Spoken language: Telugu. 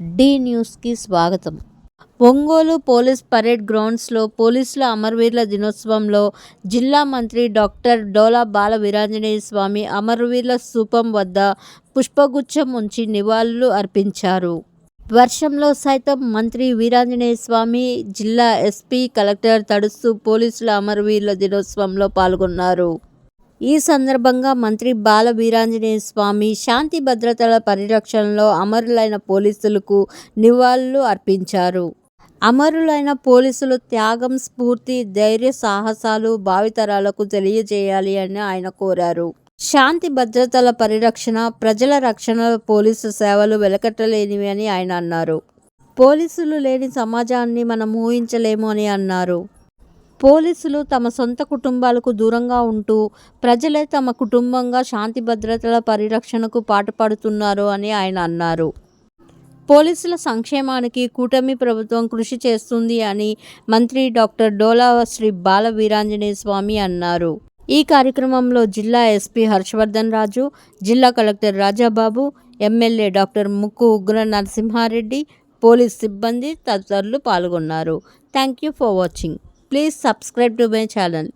డి న్యూస్కి స్వాగతం. ఒంగోలు పోలీస్ పరేడ్ గ్రౌండ్స్లో పోలీసుల అమరవీరుల దినోత్సవంలో జిల్లా మంత్రి డాక్టర్ డోలా బాల వీరాంజనేయ స్వామి అమరవీరుల స్తూపం వద్ద పుష్పగుచ్చం ఉంచి నివాళులు అర్పించారు. వర్షంలో సైతం మంత్రి వీరాంజనేయ స్వామి, జిల్లా ఎస్పీ, కలెక్టర్ తడుస్తూ పోలీసుల అమరవీరుల దినోత్సవంలో పాల్గొన్నారు. ఈ సందర్భంగా మంత్రి బాల వీరాంజనేయ స్వామి శాంతి భద్రతల పరిరక్షణలో అమరులైన పోలీసులకు నివాళులు అర్పించారు. అమరులైన పోలీసులు త్యాగం, స్ఫూర్తి, ధైర్య సాహసాలు భావితరాలకు తెలియజేయాలి అని ఆయన కోరారు. శాంతి భద్రతల పరిరక్షణ, ప్రజల రక్షణలో పోలీసు సేవలు వెలకట్టలేనివి అని ఆయన అన్నారు. పోలీసులు లేని సమాజాన్ని మనం ఊహించలేము అని అన్నారు. పోలీసులు తమ సొంత కుటుంబాలకు దూరంగా ఉంటూ ప్రజలే తమ కుటుంబంగా శాంతి భద్రతల పరిరక్షణకు పాటుపడుతున్నారు అని ఆయన అన్నారు. పోలీసుల సంక్షేమానికి కూటమి ప్రభుత్వం కృషి చేస్తుంది అని మంత్రి డాక్టర్ డోలా శ్రీ బాల వీరాంజనేయ స్వామి అన్నారు. ఈ కార్యక్రమంలో జిల్లా ఎస్పీ హర్షవర్ధన్ రాజు, జిల్లా కలెక్టర్ రాజాబాబు, ఎమ్మెల్యే డాక్టర్ ముక్కు ఉగ్ర నరసింహారెడ్డి, పోలీస్ సిబ్బంది తదితరులు పాల్గొన్నారు. Thank you for watching. Please subscribe to my channel.